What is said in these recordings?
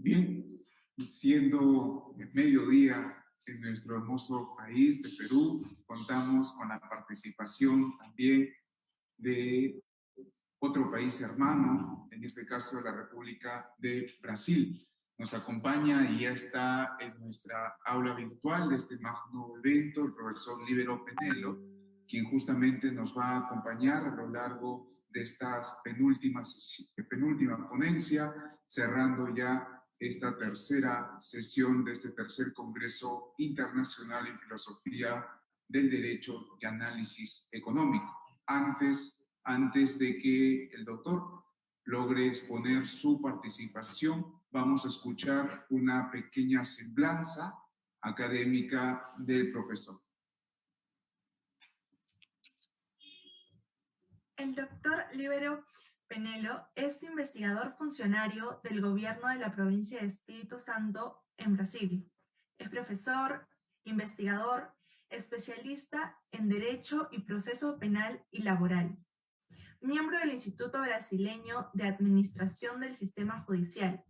Bien, siendo mediodía en nuestro hermoso país de Perú, contamos con la participación también de otro país hermano, en este caso la República de Brasil. Nos acompaña y ya está en nuestra aula virtual de este magno evento el profesor Líbero Penelo, quien justamente nos va a acompañar a lo largo de esta penúltima ponencia, cerrando ya esta tercera sesión de este tercer Congreso Internacional en Filosofía del Derecho y Análisis Económico. Antes de que el doctor logre exponer su participación, vamos a escuchar una pequeña semblanza académica del profesor. El doctor Líbero Penelo es investigador funcionario del gobierno de la provincia de Espírito Santo en Brasil. Es profesor, investigador, especialista en Derecho y Proceso Penal y Laboral. Miembro del Instituto Brasileño de Administración del Sistema Judicial,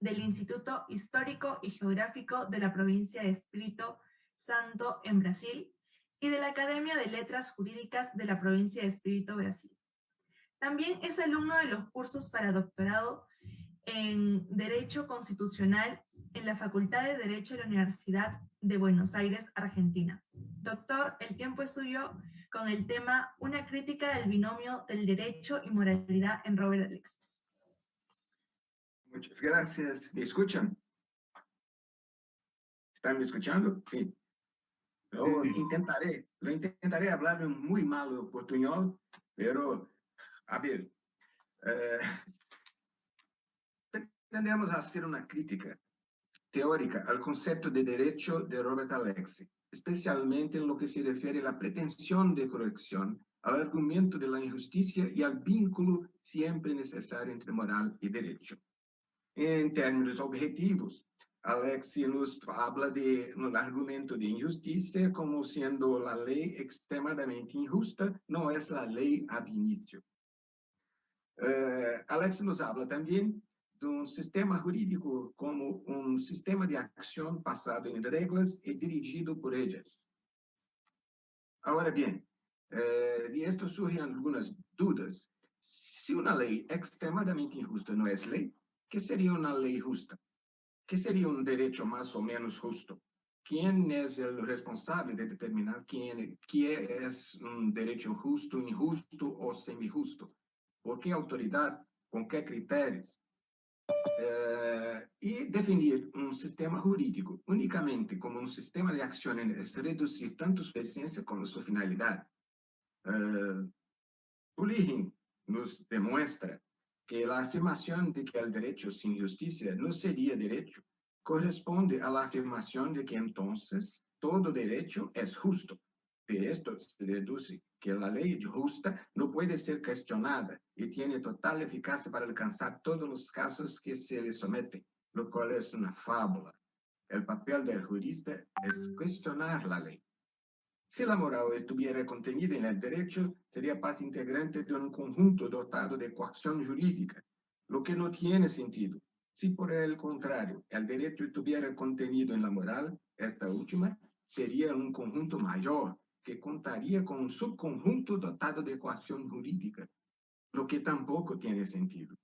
del Instituto Histórico y Geográfico de la provincia de Espírito Santo en Brasil y de la Academia de Letras Jurídicas de la provincia de Espírito Brasil. También es alumno de los cursos para doctorado en Derecho Constitucional en la Facultad de Derecho de la Universidad de Buenos Aires, Argentina. Doctor, el tiempo es suyo con el tema Una crítica del binomio del derecho y moralidad en Robert Alexis. Muchas gracias. ¿Me escuchan? ¿Están me escuchando? Sí. Lo intentaré hablar muy malo portuñol, pero, a ver, pretendemos hacer una crítica teórica al concepto de derecho de Robert Alexis, especialmente en lo que se refiere a la pretensión de corrección, al argumento de la injusticia y al vínculo siempre necesario entre moral y derecho. En términos objetivos, Alexis nos habla no argumento de injusticia como siendo la ley extremadamente injusta, no es la ley ab inicio. Alexis nos habla también de un sistema jurídico como un sistema de acción basado en reglas y dirigido por ellas. Ahora bien, de esto surgen algunas dudas. Si una ley extremadamente injusta no es ley, ¿qué sería una ley justa? ¿Qué sería un derecho más o menos justo? ¿Quién es el responsable de determinar qué es un derecho justo, injusto o semijusto? ¿Por qué autoridad? ¿Con qué criterios? Y definir un sistema jurídico únicamente como un sistema de acciones es reducir tanto su esencia como su finalidad. Bullying nos demuestra que la afirmación de que el derecho sin justicia no sería derecho corresponde a la afirmación de que entonces todo derecho es justo. De esto se deduce que la ley justa no puede ser cuestionada y tiene total eficacia para alcanzar todos los casos que se le someten, lo cual es una fábula. El papel del jurista es cuestionar la ley. Si la moral estuviera contenida en el derecho, sería parte integrante de un conjunto dotado de coacción jurídica, lo que no tiene sentido. Si por el contrario, el derecho estuviera contenido en la moral, esta última sería un conjunto mayor, que contaría con un subconjunto dotado de coacción jurídica, lo que tampoco tiene sentido.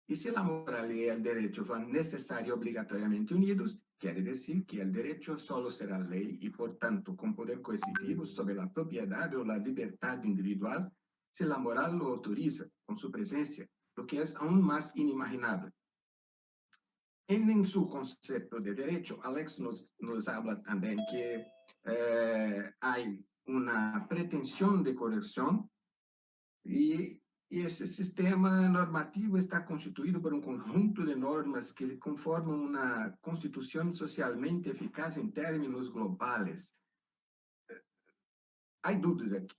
Y si la moral y el derecho son necesarios obligatoriamente unidos, quiere decir que el derecho solo será ley y, por tanto, con poder coercitivo sobre la propiedad o la libertad individual, si la moral lo autoriza con su presencia, lo que es aún más inimaginable. En su concepto de derecho, Alex nos habla también que hay una pretensión de corrección y ese sistema normativo está constituido por un conjunto de normas que conforman una constitución socialmente eficaz en términos globales. Hay dudas aquí.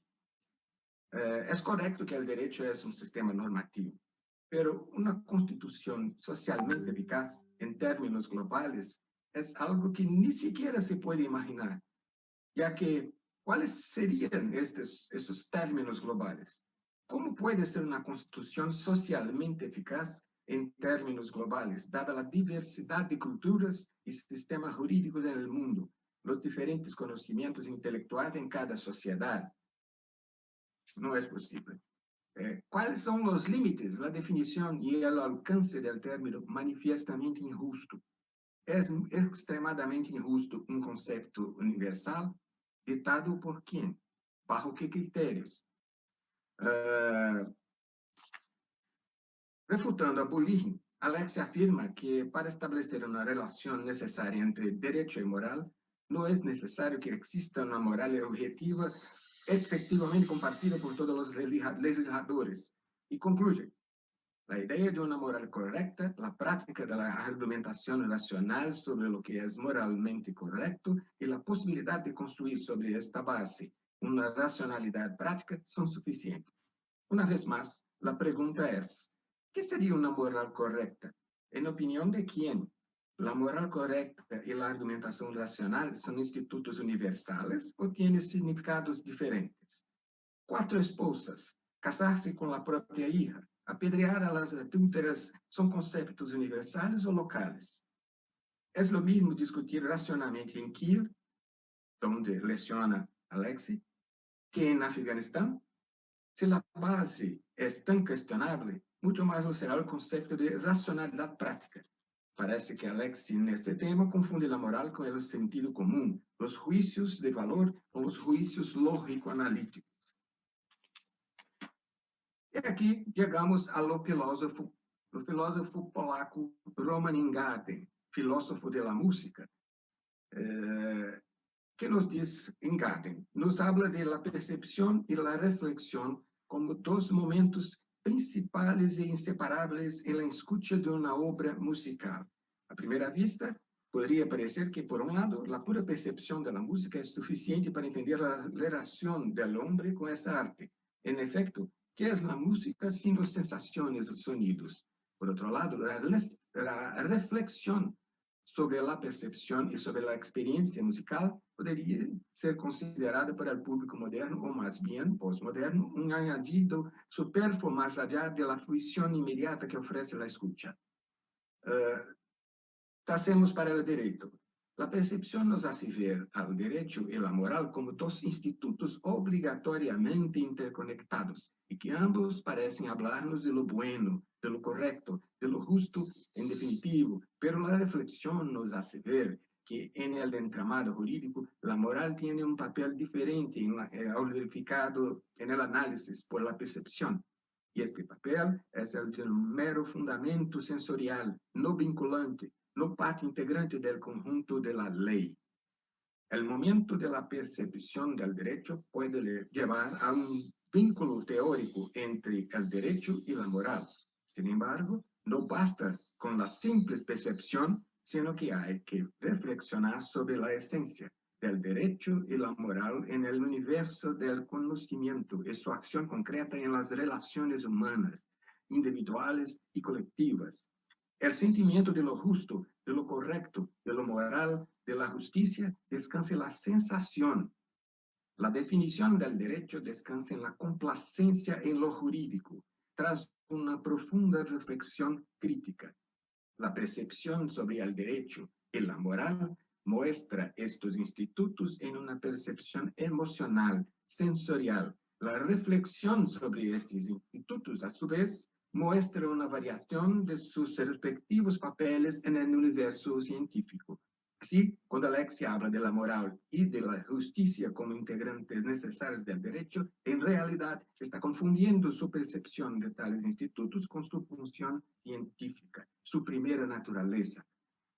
Es correcto que el derecho es un sistema normativo, pero una constitución socialmente eficaz en términos globales es algo que ni siquiera se puede imaginar, ya que ¿cuáles serían esos términos globales? ¿Cómo puede ser una constitución socialmente eficaz en términos globales, dada la diversidad de culturas y sistemas jurídicos en el mundo, los diferentes conocimientos intelectuales en cada sociedad. No es posible. ¿Cuáles son los límites, la definición y el alcance del término manifiestamente injusto? ¿Es extremadamente injusto un concepto universal? ¿Ditado por quién? ¿Bajo qué criterios? Refutando a Bullinger, Alexis afirma que para establecer una relación necesaria entre derecho y moral, no es necesario que exista una moral objetiva efectivamente compartida por todos los legisladores. Y concluye, la idea de una moral correcta, la práctica de la argumentación racional sobre lo que es moralmente correcto y la posibilidad de construir sobre esta base una racionalidad práctica son suficientes. Una vez más, la pregunta es, ¿qué sería una moral correcta? ¿En opinión de quién? ¿La moral correcta y la argumentación racional son institutos universales o tienen significados diferentes? 4 esposas, casarse con la propia hija, apedrear a las adúlteras son conceptos universales o locales. Es lo mismo discutir racionalmente en Kiel, donde lesiona Alexis, que en Afganistán. Si la base es tan cuestionable, mucho más lo será el concepto de racionalidad práctica. Parece que Alexis en este tema confunde la moral con el sentido común, los juicios de valor con los juicios lógico-analíticos. E aqui chegamos ao filósofo polaco Roman Ingarden, filósofo da música, que nos diz, Ingarden, nos habla de la percepción y la reflexión como dos momentos principales e inseparáveis en la escucha de una obra musical. A primera vista, podría parecer que, por un lado, la pura percepción de la música es suficiente para entender la relación del hombre con esa arte. En efecto, ¿qué es la música sino sensaciones y sonidos? Por otro lado, la reflexión sobre la percepción y sobre la experiencia musical podría ser considerada para el público moderno, o más bien postmoderno, un añadido superfluo más allá de la fruición inmediata que ofrece la escucha. Pasemos para el derecho. La percepción nos hace ver al derecho y la moral como dos institutos obligatoriamente interconectados y que ambos parecen hablarnos de lo bueno, de lo correcto, de lo justo en definitivo, pero la reflexión nos hace ver que en el entramado jurídico la moral tiene un papel diferente al verificado en el análisis por la percepción. Y este papel es el de un mero fundamento sensorial, no vinculante, no parte integrante del conjunto de la ley. El momento de la percepción del derecho puede llevar a un vínculo teórico entre el derecho y la moral. Sin embargo, no basta con la simple percepción, sino que hay que reflexionar sobre la esencia del derecho y la moral en el universo del conocimiento y su acción concreta en las relaciones humanas, individuales y colectivas. El sentimiento de lo justo, de lo correcto, de lo moral, de la justicia, descansa en la sensación. La definición del derecho descansa en la complacencia en lo jurídico, tras una profunda reflexión crítica. La percepción sobre el derecho y la moral muestra estos institutos en una percepción emocional, sensorial. La reflexión sobre estos institutos, a su vez, muestra una variación de sus respectivos papeles en el universo científico. Así, cuando Alexis habla de la moral y de la justicia como integrantes necesarios del derecho, en realidad está confundiendo su percepción de tales institutos con su función científica, su primera naturaleza.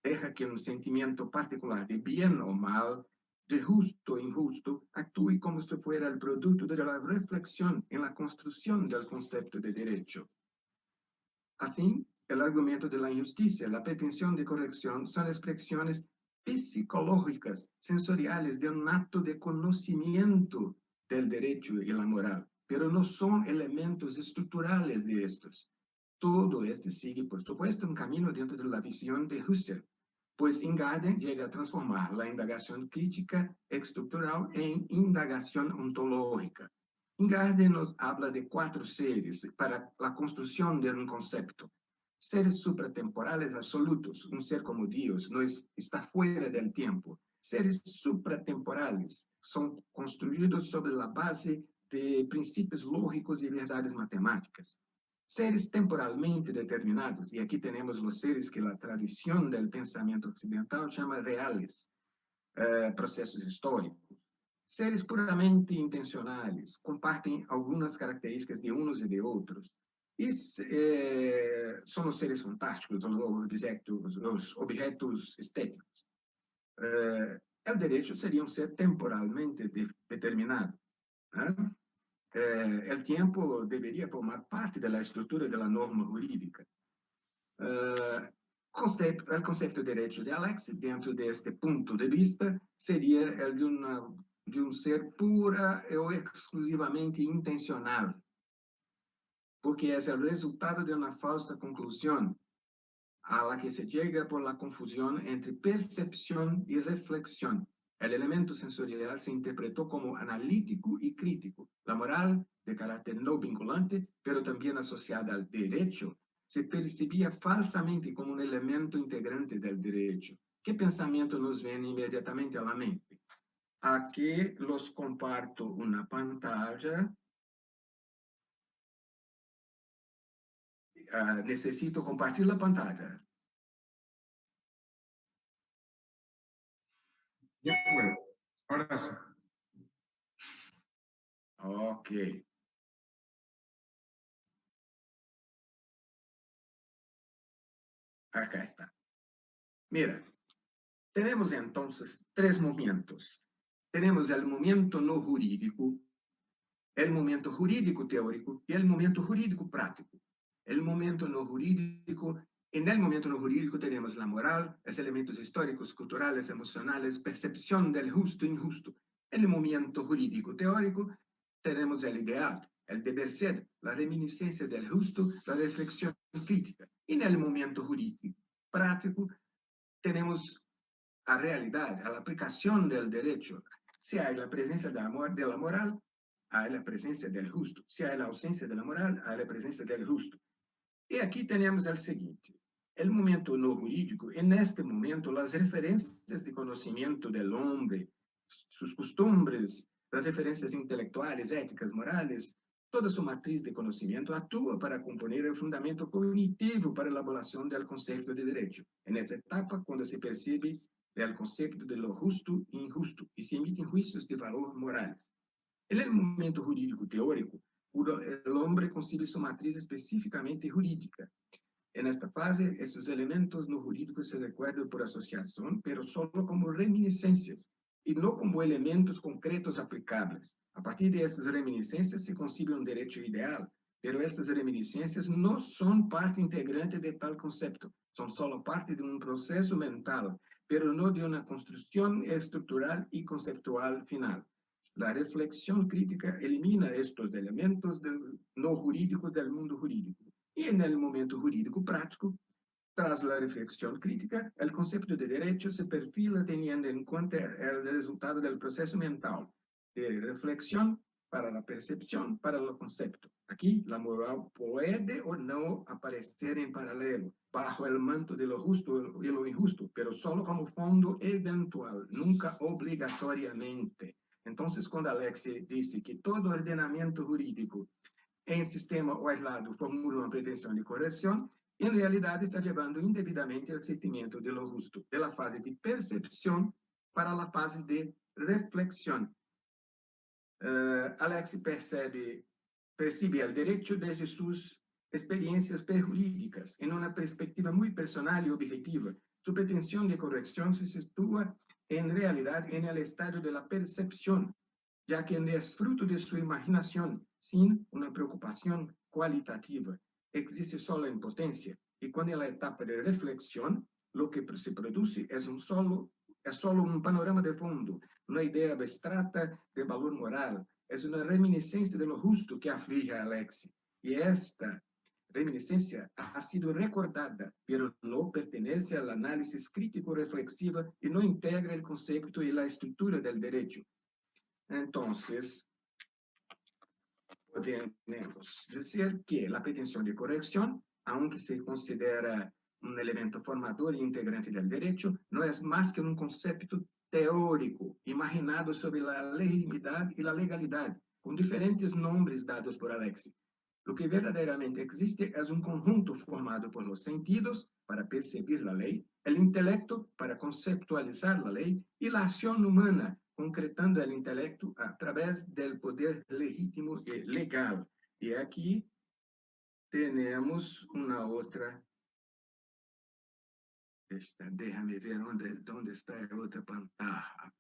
Deja que un sentimiento particular de bien o mal, de justo o injusto, actúe como si fuera el producto de la reflexión en la construcción del concepto de derecho. Así, el argumento de la injusticia, la pretensión de corrección son expresiones psicológicas, sensoriales de un acto de conocimiento del derecho y la moral, pero no son elementos estructurales de estos. Todo esto sigue, por supuesto, un camino dentro de la visión de Husserl, pues Ingarden llega a transformar la indagación crítica estructural en indagación ontológica. Ingarden nos habla de 4 seres para la construcción de un concepto. seres supratemporales absolutos, un ser como Dios, no está fuera del tiempo. Seres supratemporales son construidos sobre la base de princípios lógicos y verdades matemáticas. Seres temporalmente determinados, y aquí tenemos los seres que la tradición del pensamiento occidental llama reales, procesos históricos. Seres puramente intencionales, compartem algumas características de uns e de outros. E são os seres fantásticos, os objetos estéticos. O direito seria um ser temporalmente determinado. O tempo deveria formar parte da estrutura da norma jurídica. O conceito de direito de Alex, dentro deste ponto de vista, seria o de ser pura ou exclusivamente intencional, porque é o resultado de uma falsa conclusão, a la que se llega por la confusión entre percepción y reflexión. El elemento sensorial se interpretó como analítico y crítico. La moral, de carácter no vinculante, pero también asociada al derecho, se percibía falsamente como un elemento integrante del derecho. ¿Qué pensamiento nos viene inmediatamente a la mente? Aquí los comparto una pantalla. Necesito compartir la pantalla. Ya puedo. Ahora sí. Ok. Acá está. Mira, tenemos entonces tres momentos. Tenemos el momento no jurídico, el momento jurídico teórico y el momento jurídico práctico. El momento no jurídico, en el momento no jurídico tenemos la moral, los elementos históricos, culturales, emocionales, percepción del justo e injusto. En el momento jurídico teórico tenemos el ideal, el deber ser, la reminiscencia del justo, la reflexión crítica. Y en el momento jurídico práctico tenemos a realidad, a la aplicación del derecho. Si hay la presencia de la moral, hay la presencia del justo. Si hay la ausencia de la moral, hay la presencia del justo. Y aquí tenemos el siguiente. El momento no jurídico, en este momento, las referencias de conocimiento del hombre, sus costumbres, las referencias intelectuales, éticas, morales, toda su matriz de conocimiento actúa para componer el fundamento cognitivo para la elaboración del concepto de derecho. En esa etapa, cuando se percibe el concepto de lo justo e injusto y se emiten juicios de valor morales. En el momento jurídico teórico, el hombre concibe su matriz específicamente jurídica. En esta fase, esos elementos no jurídicos se recuerdan por asociación, pero solo como reminiscencias y no como elementos concretos aplicables. A partir de estas reminiscencias se concibe un derecho ideal, pero estas reminiscencias no son parte integrante de tal concepto, son solo parte de un proceso mental, pero no de una construcción estructural y conceptual final. La reflexión crítica elimina estos elementos no jurídicos del mundo jurídico. Y en el momento jurídico práctico, tras la reflexión crítica, el concepto de derecho se perfila teniendo en cuenta el resultado del proceso mental de reflexión para la percepción, para el concepto. Aquí, la moral puede o no aparecer en paralelo, bajo el manto de lo justo y lo injusto, pero solo como fondo eventual, nunca obligatoriamente. Entonces, cuando Alexi dice que todo ordenamiento jurídico en sistema o aislado formula una pretensión de corrección, en realidad está llevando indebidamente al sentimiento de lo justo, de la fase de percepción para la fase de reflexión. Alex percibe el derecho desde sus experiencias prejurídicas, en una perspectiva muy personal y objetiva. Su pretensión de corrección se sitúa en realidad en el estadio de la percepción, ya que es fruto de su imaginación, sin una preocupación cualitativa. Existe solo impotencia, y cuando en la etapa de reflexión, lo que se produce es solo un panorama de fondo, una idea abstracta de valor moral, es una reminiscencia de lo justo que aflige a Alexi. Y esta reminiscencia ha sido recordada, pero no pertenece al análisis crítico-reflexiva y no integra el concepto y la estructura del derecho. Entonces, podemos decir que la pretensión de corrección aunque se considera un elemento formador e integrante del derecho, no es más que un concepto teórico imaginado sobre la legitimidad y la legalidad, con diferentes nombres dados por Alexis. Lo que verdaderamente existe es un conjunto formado por los sentidos para percibir la ley, el intelecto para conceptualizar la ley y la acción humana, concretando el intelecto a través del poder legítimo y legal. Y aquí tenemos una otra. Déjame ver dónde está la otra pantalla.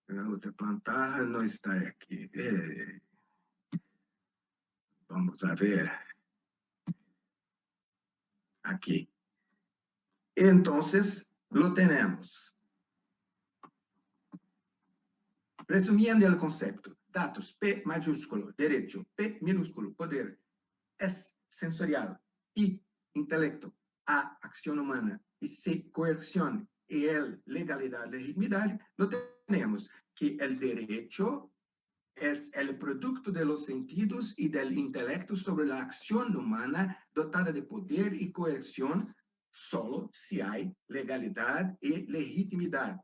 La otra pantalla no está aquí. Vamos a ver. Aquí. Entonces, lo tenemos. Resumiendo el concepto, datos P mayúsculo, derecho, P minúsculo, poder, S sensorial, I intelecto, A acción humana y C coerción y L legalidad, legitimidad, lo tenemos que el derecho es el producto de los sentidos y del intelecto sobre la acción humana dotada de poder y coerción solo si hay legalidad y legitimidad.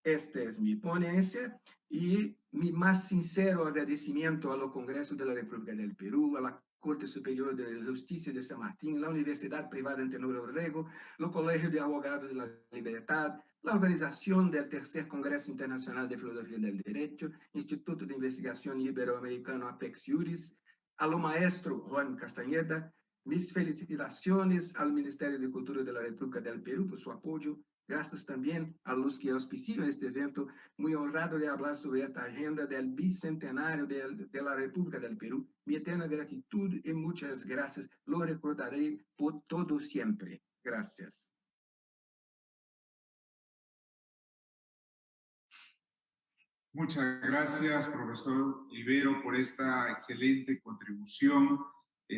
Esta es mi ponencia y mi más sincero agradecimiento a los Congresos de la República del Perú, a la Corte Superior de Justicia de San Martín, la Universidad Privada Antenor Orrego, los Colegios de Abogados de la Libertad, la organización del Tercer Congreso Internacional de Filosofía del Derecho, Instituto de Investigación Iberoamericano Apex Juris, a lo maestro Juan Castañeda, mis felicitaciones al Ministerio de Cultura de la República del Perú por su apoyo. Gracias también a los que auspician este evento, muy honrado de hablar sobre esta agenda del bicentenario de la República del Perú. Mi eterna gratitud y muchas gracias. Lo recordaré por todo siempre. Gracias. Muchas gracias, profesor Libero, por esta excelente contribución,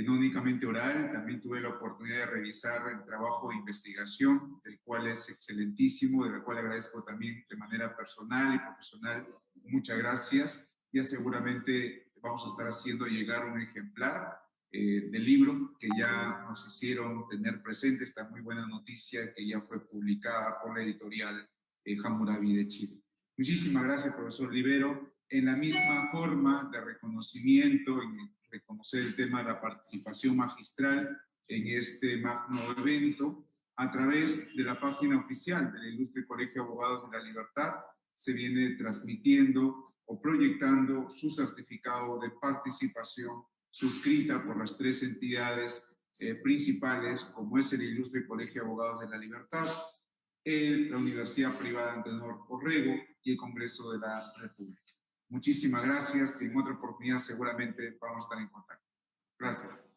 no únicamente oral, también tuve la oportunidad de revisar el trabajo de investigación, el cual es excelentísimo, del cual agradezco también de manera personal y profesional. Muchas gracias. Ya seguramente vamos a estar haciendo llegar un ejemplar del libro que ya nos hicieron tener presente esta muy buena noticia que ya fue publicada por la editorial Hammurabi de Chile. Muchísimas gracias, profesor Libero. En la misma forma de reconocimiento y reconocer el tema de la participación magistral en este magno evento, a través de la página oficial del Ilustre Colegio de Abogados de la Libertad, se viene transmitiendo o proyectando su certificado de participación suscrita por las tres entidades principales, como es el Ilustre Colegio de Abogados de la Libertad, la Universidad Privada Antenor Orrego y el Congreso de la República. Muchísimas gracias y en otra oportunidad seguramente vamos a estar en contacto. Gracias.